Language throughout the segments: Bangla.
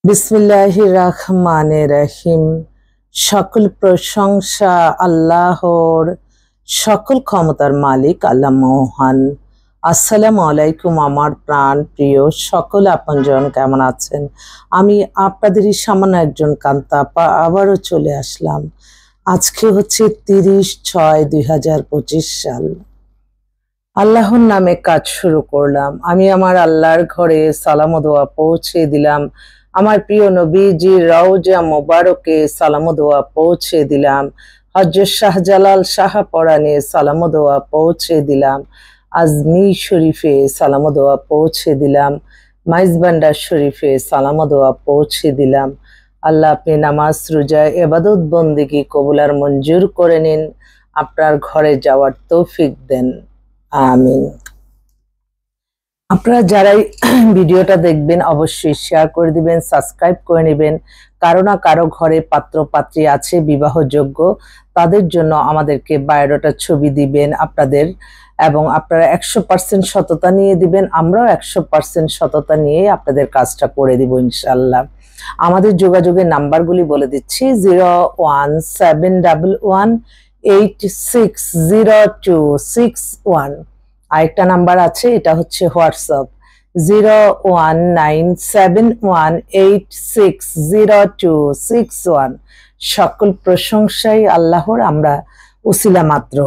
বিসমিল্লাহির রহমানির রহিম। সকল প্রশংসা আল্লাহর, সকল ক্ষমতার মালিক আল্লাহ মহান। আসসালামু আলাইকুম আমার প্রাণ প্রিয় সকল আপনজন, কেমন আছেন? আমি আপনাদেরই সামান্য একজন কান্তা আপা আবারও চলে আসলাম। আজকে হচ্ছে 30/6/2025 সাল। আল্লাহর নামে কাজ শুরু করলাম। আমি আমার আল্লাহর ঘরে সালাম ও দোয়া পৌঁছে দিলাম। আমার প্রিয় নবীজির রওজা মোবারকে সালাম ও দোয়া পৌঁছে দিলাম। হযরত শাহজালাল শাহপরানে সালাম ও দোয়া পৌঁছে দিলাম। আজমির শরীফে সালাম ও দোয়া পৌঁছে দিলাম। মাইজবান্ডার শরীফে সালাম ও দোয়া পৌঁছে দিলাম। আল্লাহ আপনি নামাজ রোজা ইবাদত বন্দেগী কবুল আর মঞ্জুর করে নিন। আপনার ঘরে যাওয়ার তৌফিক দেন, আমিন। আপনারা যারাই ভিডিওটা দেখবেন অবশ্যই শেয়ার করে দিবেন, সাবস্ক্রাইব করে নেবেন। কারো না কারো ঘরে পাত্র পাত্রী আছে বিবাহযোগ্য, তাদের জন্য আমাদেরকে বায়োডাটার ছবি দিবেন আপনাদের, এবং আপনারা 100% সততা নিয়ে দিবেন। আমরাও 100% সততা নিয়ে আপনাদের কাজটা করে দিব ইনশাল্লাহ। আমাদের যোগাযোগের নাম্বারগুলি বলে দিচ্ছি: 01711860261। আরেকটা নাম্বার আছে, এটা হচ্ছে হোয়াটসঅ্যাপ, 01971860261। সকল প্রশংসাই আল্লাহর, আমরা উসিলা মাত্র।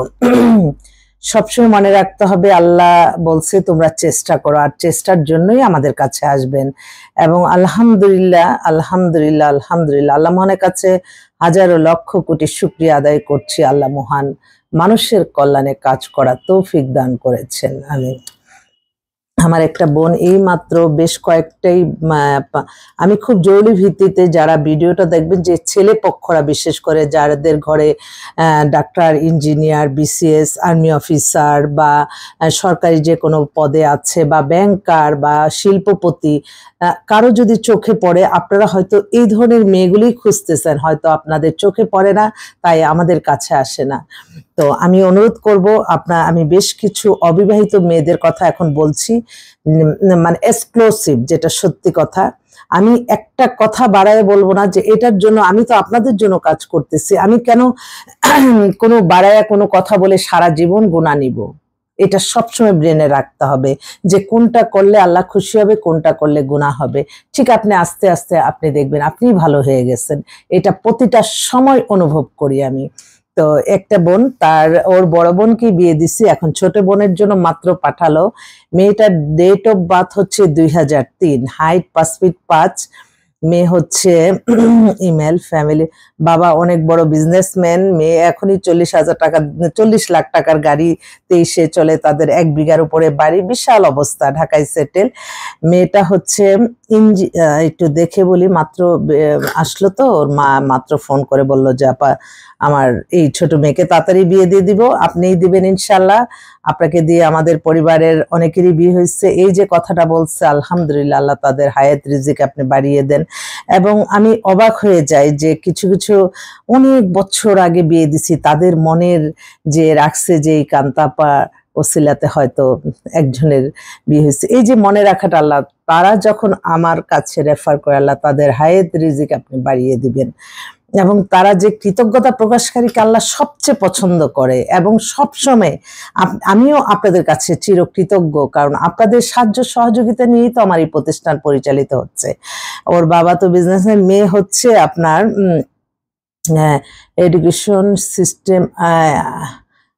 সবসময় মনে রাখতে হবে, আল্লাহ বলছে তোমরা চেষ্টা করো, আর চেষ্টার জন্যই আমাদের কাছে আসবেন। এবং আলহামদুলিল্লাহ আলহামদুলিল্লাহ আলহামদুলিল্লাহ, আল্লাহ মহানের কাছে হাজারো লক্ষ কোটি শুকরিয়া আদায় করছি। আল্লাহ মহান মানুষের কল্যাণে কাজ করা তৌফিক দান করেছেন। আমার একটা বোন এই মাত্র বেশ কয়েকটাই, আমি খুব জরুরি ভিত্তিতে যারা ভিডিওটা দেখবেন, যে ছেলে পক্ষরা বিশেষ করে যাদের ঘরে doctor, engineer, BCS, army officer বা সরকারি যে কোনো পদে আছে, বা ব্যাংকার বা শিল্পপতি, কারো যদি চোখে পড়ে, আপনারা হয়তো এই ধরনের মেয়েগুলি খুঁজতেছেন, হয়তো আপনাদের চোখে পড়ে না তাই আমাদের কাছে আসে না। তো আমি অনুরোধ করব, আমি বেশ কিছু অবিবাহিত মেয়েদের কথা এখন বলছি, মানে এক্সক্লুসিভ, যেটা সত্যি কথা। আমি একটা কথা বাড়ায় বলবো না যে এটার জন্য, আমি তো আপনাদের জন্য কাজ করতেছি, আমি কেন কোনো বাড়ায় কোনো কথা বলে সারা জীবন গুনাহ নিব। এটা সবসময় ব্রেনে রাখতে হবে যে কোনটা করলে আল্লাহ খুশি হবে, কোনটা করলে গুনাহ হবে। ঠিক আপনি আস্তে আস্তে আপনি দেখবেন আপনি ভালো হয়ে গেছেন। এটা প্রতিটা সময় অনুভব করি আমি। তো একটা বোন, ওর বড় বোনকে বিয়ে দিছি, এখন ছোট বোনের জন্য মাত্র পাঠালো। মেয়েটার ডেট অফ বার্থ হচ্ছে 2003, হাইট 5 ফিট 5, মেয়ে হচ্ছে ইমেল, ফ্যামিলি, বাবা অনেক বড় বিজনেসম্যান, মেয়ে এখনই 40 লাখ টাকার গাড়িতে এসে চলে, তাদের 1 বিঘার উপরে বাড়ি, বিশাল অবস্থা, ঢাকায় সেটেল। মেয়েটা হচ্ছে একটু দেখে বলি, মাত্র আসলো তো, ওর মা মাত্র ফোন করে বললো যে আপা আমার এই ছোট মেয়েকে তাড়াতাড়ি বিয়ে দিয়ে দিব, আপনিই দিবেন ইনশাল্লাহ, আপনাকে দিয়ে আমাদের পরিবারের অনেকেরই বিয়ে হয়েছে। এই যে কথাটা বলছে, আলহামদুলিল্লাহ, আল্লাহ তাদের হায়াত রিজিক আপনি বাড়িয়ে দেন। এবং আমি অবাক হয়ে যাই যে কিছু কিছু অনেক বছর আগে বিয়ে দিছি, তাদের মনের যে রাখছে যে এই কান্তাপা ওসিলাতে হয়তো একজনের বিয়ে হয়েছে। এই যে মনে রাখাটা, আল্লাহ তারা যখন আমার কাছে রেফার করে, আল্লাহ তাদের হায়াত রিজিক আপনি বাড়িয়ে দিবেন। এবং তারা যে কৃতজ্ঞতা প্রকাশকারীকে আল্লাহ সবচেয়ে পছন্দ করে, এবং সবসময় আমিও আপনাদের কাছে চিরকৃতজ্ঞ, কারণ আপনাদের সাহায্য সহযোগিতা নিয়েই তো আমার এই প্রতিষ্ঠান পরিচালিত হচ্ছে। ওর বাবা তো বিজনেসম্যান, মেয়ে হচ্ছে আপনার এডুকেশন সিস্টেম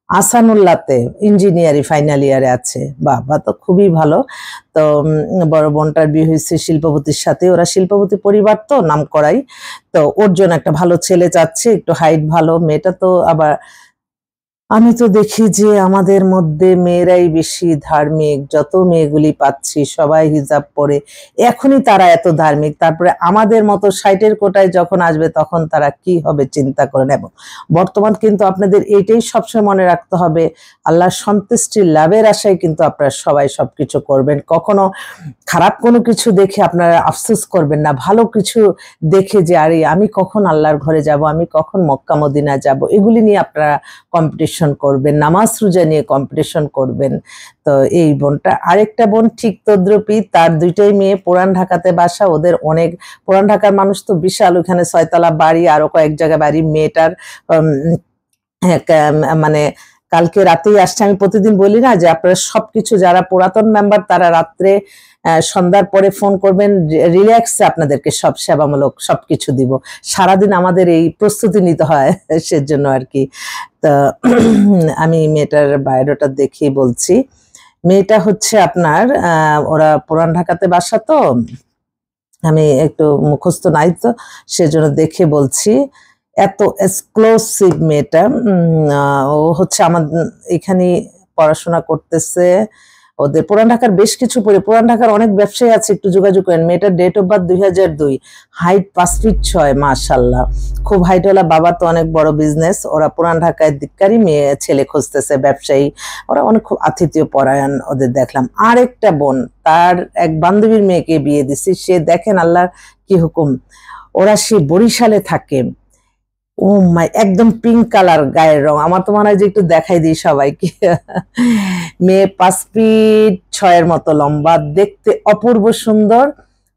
আসানুল্লাহতে ইঞ্জিনিয়ারিং ফাইনাল ইয়ারে আছে। বাবা তো খুবই ভালো। তো বড় বোনটার বিয়ে হয়েছে শিল্পপতির সাথে, ওরা শিল্পপতি পরিবার তো নাম করাই। তো ওর জন্য একটা ভালো ছেলে চাচ্ছে, একটু হাইট ভালো। মেয়েটা তো আবার, আমি তো দেখি যে আমাদের মধ্যে মেয়েরাই বেশি ধার্মিক, যত মেয়েগুলি পাচ্ছি সবাই হিজাব পরে, এখনই তারা এত ধার্মিক, তারপরে আমাদের মতো 60-এর কোটায় যখন আসবে তখন তারা কি হবে চিন্তা করেন। এবং বর্তমান কিন্তু আপনাদের এইটাই সবসময় মনে রাখতে হবে, আল্লাহর সন্তুষ্টির লাভের আশায় কিন্তু আপনারা সবাই সবকিছু করবেন। কখনো খারাপ কোনো কিছু দেখে আপনারা আফসোস করবেন না, ভালো কিছু দেখে যে আরে আমি কখন আল্লাহর ঘরে যাব, আমি কখন মক্কা মদিনা যাব, এগুলি নিয়ে আপনারা কম্পিটিশন কম্পিটিশন করবেন, নামাজ রোজা নিয়ে কম্পিটিশন করবেন। তো এই বোনটা, আরেকটা বোন ঠিক তদ্রুপই, তার দুইটাই মেয়ে পুরান ঢাকাতে বাসা। ওদের অনেক, পুরান ঢাকার মানুষ তো বিশাল, ওখানে 6 তলা বাড়ি, আরো কয়েক জায়গায় বাড়ি। মেয়েটার মানে কালকে রাতেই আসছে। আমি প্রতিদিন বলি না যে আপনারা সবকিছু, যারা পুরাতন মেম্বার তারা রাত্রে সন্ধ্যার পরে ফোন করবেন, রিল্যাক্সে আপনাদেরকে সব সেবামূলক সবকিছু দিব। সারাদিন আমাদের এই প্রস্তুতি নিতে হয় সেজন্য আর কি। তো আমি মেয়েটার বায়োডাটা দেখেই বলছি। মেয়েটা হচ্ছে আপনার ওরা পুরান ঢাকাতে বাসা, তো আমি একটু মুখস্থ নাই তো সেজন্য দেখে বলছি। এত এক্সক্লুসিভ মেয়েটা। ও হচ্ছে আমাদের এখানে পড়াশোনা করতেছে। ওদের পুরান ঢাকার বেশ কিছু পুরান ঢাকার অনেক ব্যবসায়ী আছে, একটু যোগাযোগ করেন। মেয়েটার date of birth 2002, height 5 feet 6, মাশাল্লাহ খুব হাইটওয়ালা। বাবা তো অনেক বড় বিজনেস। ওরা পুরান ঢাকায় দিককারই মেয়ে ছেলে খুঁজতেছে, ব্যবসায়ী। ওরা অনেক খুব আতিথেয় পরায়ণ ওদের দেখলাম। আরেকটা বোন, তার এক বান্ধবীর মেয়েকে বিয়ে দিছি। সে দেখেন আল্লাহর কি হুকুম, ওরা সে বরিশালে থাকে। ও মাই, একদম পিঙ্ক কালার গায়ের রং। আমার তো মনে হয় যে একটু দেখাই দিই সবাইকে। মেয়ে 5 ফিট 6 মতো লম্বা, দেখতে অপূর্ব সুন্দর।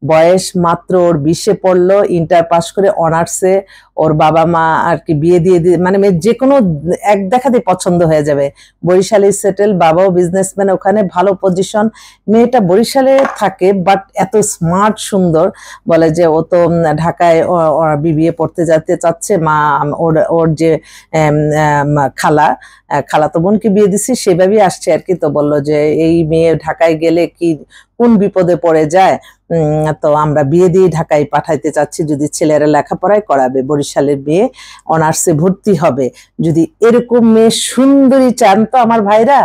বয়স মাত্র ওর 20-এ পড়লো, ইন্টার পাস করে অনার্সে। ওর বাবা মা আর কি বিয়ে দিয়ে মানে মেয়ে যে কোনো এক দেখাতে পছন্দ হয়ে যাবে। বরিশালে সেটেল, বাবাও বিজনেসম্যান, ওখানে ভালো পজিশন। মেয়েটা বরিশালে থাকে বাট এত স্মার্ট সুন্দর। বলে যে ও তো ঢাকায় বিবিএ পড়তে যেতে চাচ্ছে। মা ওর যে খালাতো বোনকে বিয়ে দিছি, সেভাবেই আসছে আর কি। তো বললো যে এই মেয়ে ঢাকায় গেলে কি কোন বিপদে পড়ে যায়, তো আমরা বিয়ে দিয়ে ঢাকায় পাঠাইতে চাচ্ছি, যদি ছেলেরা লেখাপড়ায় করাবে। বরিশালের মেয়ে, অনার্সে ভর্তি হবে। যদি এরকম মেয়ে সুন্দরী চান তো আমার ভাইরা,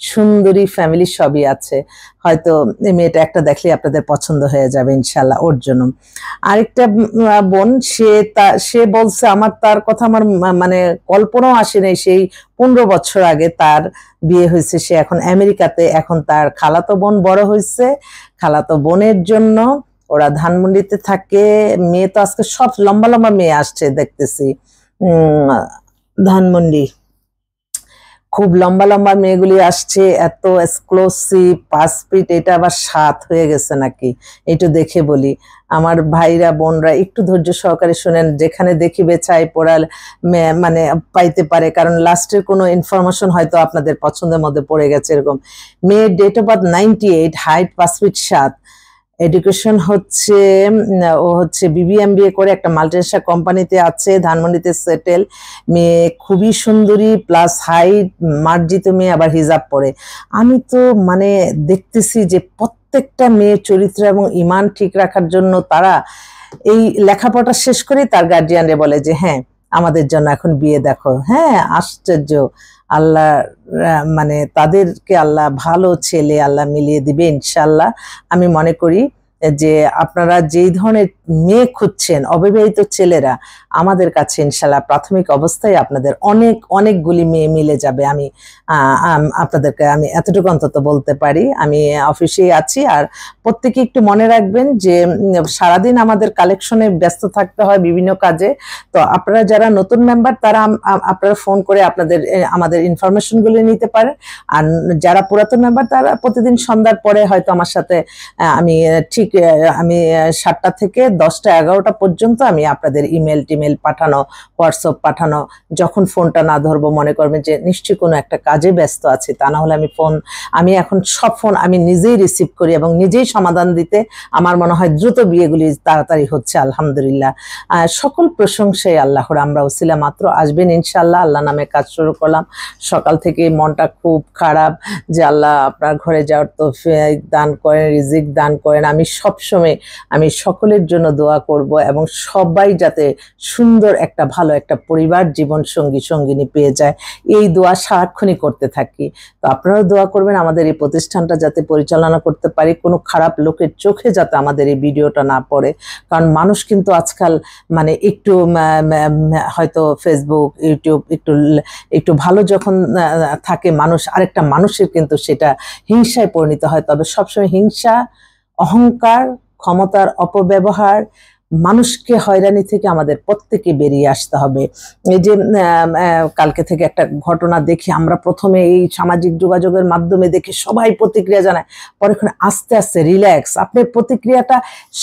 সুন্দরী ফ্যামিলি সবই আছে। হয়তো এই মেয়েটা একটা দেখলে আপনাদের পছন্দ হয়ে যাবে ইনশাল্লাহ ওর জন্য। আরেকটা বোন, সে বলছে, তার কথা আমার মানে কল্পনাও আসে নাই। সেই 15 বছর আগে তার বিয়ে হয়েছে। সে এখন আমেরিকাতে। এখন তার খালাতো বোন বড় হয়েছে। খালাতো বোনের জন্য ওরা ধানমন্ডিতে থাকে। মেয়ে তো আজকে সব লম্বা লম্বা মেয়ে আসছে দেখতেছি। ধানমন্ডি খুব লম্বা লম্বা মেয়েগুলি আসছে, এত এক্সক্লুসিভ। 5 ফিট, এটা আবার 7 হয়ে গেছে নাকি, একটু দেখে বলি। আমার ভাইরা বোনরা একটু ধৈর্য সহকারে শুনেন। যেখানে দেখিবে চাই পড়াল মানে পাইতে পারে, কারণ লাস্টের কোনো ইনফরমেশন হয়তো আপনাদের পছন্দের মধ্যে পড়ে গেছে। এরকম মেয়ের date of birth 98, height 5 feet 7। Education হচ্ছে, ও হচ্ছে বিবিএমবিএ করে একটা মাল্টিনেশনাল কোম্পানিতে আছে, ধানমন্ডিতে সেটেল। মেয়ে খুবই সুন্দরী, প্লাস হাইট, মার্জিত মেয়ে, আবার হিজাব পরে। আমি তো মানে দেখতেছি যে প্রত্যেকটা মেয়ের চরিত্র এবং ইমান ঠিক রাখার জন্য তারা এই লেখাপড়া শেষ করে তার গার্জিয়ানরে বলে যে হ্যাঁ আমাদের জন্য এখন বিয়ে দেখো। হ্যাঁ, আশ্চর্য। আল্লাহ মানে তাদেরকে আল্লাহ ভালো ছেলে আল্লাহ মিলিয়ে দিবে ইনশাল্লাহ। আমি মনে করি যে আপনারা যেই ধরনের মেয়ে খুঁজছেন, অবিবাহিত ছেলেরা, আমাদের কাছে ইনশাল্লাহ প্রাথমিক অবস্থায় আপনাদের অনেকগুলি মেয়ে মিলে যাবে। আমি আপনাদেরকে আমি এতটুকু অন্তত বলতে পারি। আমি অফিসে আছি। আর প্রত্যেকে একটু মনে রাখবেন যে সারাদিন আমাদের কালেকশনে ব্যস্ত থাকতে হয় বিভিন্ন কাজে। তো আপনারা যারা নতুন মেম্বার, তারা আপনারা ফোন করে আমাদের ইনফরমেশনগুলো নিতে পারেন। আর যারা পুরাতন মেম্বার, তারা প্রতিদিন সন্ধ্যার পরে হয়তো আমার সাথে আমি 7টা থেকে 10টা 11টা পর্যন্ত আমি আপনাদের ইমেল টিমেল পাঠানো, হোয়াটসঅ্যাপ পাঠানো, যখন ফোনটা না ধরবো মনে করবেন যে নিশ্চয়ই কোনো একটা কাজে ব্যস্ত আছে। তা না হলে আমি এখন সব ফোন আমি নিজেই রিসিভ করি এবং নিজেই সমাধান দিতে আমার মনে হয় দ্রুত বিয়েগুলি তাড়াতাড়ি হচ্ছে আলহামদুলিল্লাহ। সকল প্রশংসাই আল্লাহর। আমরা ওসিলা মাত্র, আসবেন ইনশাল্লাহ। আল্লাহ নামে কাজ শুরু করলাম। সকাল থেকে মনটা খুব খারাপ যে আল্লাহ আপনার ঘরে যাওয়ার তৌফিক দান করেন, রিজিক দান করেন। আমি সকলের জন্য দোয়া করব এবং সবাই যাতে সুন্দর একটা ভালো একটা পরিবার, জীবন সঙ্গিনী পেয়ে যায়, এই দোয়া সারাক্ষণই করতে থাকি। তো আপনারাও দোয়া করবেন আমাদের এই প্রতিষ্ঠানটা যাতে পরিচালনা করতে পারি, কোনো খারাপ লোকের চোখে যাতে আমাদের এই ভিডিওটা না পড়ে। কারণ মানুষ কিন্তু আজকাল মানে একটু হয়তো ফেসবুক, ইউটিউব একটু ভালো যখন থাকে মানুষ, আরেকটা মানুষের কিন্তু সেটা হিংসায় পরিণত হয়। তবে সবসময় হিংসা, অহংকার, ক্ষমতার অপব্যবহার, মানুষকে হয়রানি থেকে আমাদের প্রত্যেকে বেরিয়ে আসতে হবে। এই যে কালকে থেকে একটা ঘটনা দেখি, আমরা প্রথমে এই সামাজিক যোগাযোগের মাধ্যমে দেখি সবাই প্রতিক্রিয়া জানায়, পরে আস্তে আস্তে রিল্যাক্স, আপনি প্রতিক্রিয়াটা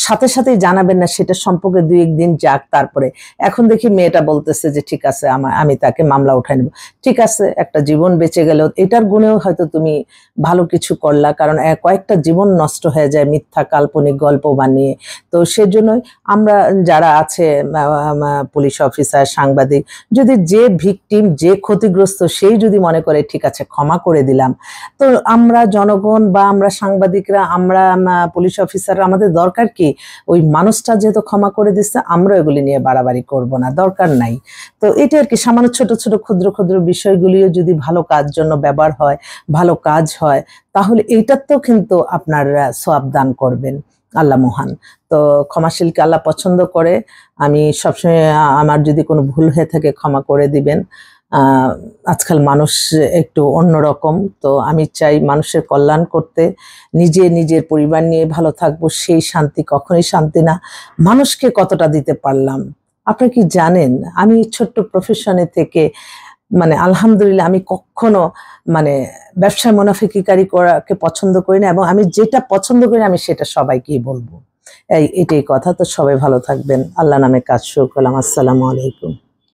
সাথে সাথেই জানাবেন না, সেটা সম্পর্কে 2-1 দিন যাক। তারপরে এখন দেখি মেয়েটা বলতেছে যে ঠিক আছে আমি তাকে মামলা উঠাই নেব। ঠিক আছে, একটা জীবন বেঁচে গেল, এটার গুণেও হয়তো তুমি ভালো কিছু করলা, কারণ কয়েকটা জীবন নষ্ট হয়ে যায় মিথ্যা কাল্পনিক গল্প বানিয়ে। তো সেজন্যই আমরা যারা আছে পুলিশ অফিসার, সাংবাদিক, যদি যে ভিকটিম, যে ক্ষতিগ্রস্ত, সেই যদি মনে করে ঠিক আছে ক্ষমা করে দিলাম, তো আমরা জনগণ বা আমরা সাংবাদিকরা, আমরা পুলিশ অফিসাররা, আমাদের দরকার কি ওই মানুষটা যেহেতু ক্ষমা করে দিচ্ছে আমরা এগুলি নিয়ে বাড়াবাড়ি করব না, দরকার নাই। তো এটা আর কি, সামান্য ছোট ছোট ক্ষুদ্র ক্ষুদ্র বিষয়গুলিও যদি ভালো কাজ জন্য ব্যবহার হয়, ভালো কাজ হয়, তাহলে এইটার তো কিন্তু আপনার সওয়াব দান করবেন আল্লাহ মহান। তো ক্ষমাশীলকে আল্লাহ পছন্দ করে। আমি সবসময় আমার যদি কোনো ভুল হয়ে থাকে ক্ষমা করে দিবেন। আজকাল মানুষ একটু অন্যরকম, তো আমি চাই মানুষের কল্যাণ করতে, নিজের পরিবার নিয়ে ভালো থাকবো, সেই শান্তি কখনোই শান্তি না। মানুষকে কতটা দিতে পারলাম, আপনি কি জানেন? আমি ছোট্ট প্রফেশনে থেকে আলহামদুলিল্লাহ আমি কখনো ব্যবসায় মুনাফিকিকারি করাকে পছন্দ করি না, এবং আমি যেটা পছন্দ করি আমি সেটা সবাইকেই বলবো। এটাই কথা। তো সবাই ভালো থাকবেন। আল্লাহ নামে কাজ শুরু করলাম। আসসালামু আলাইকুম।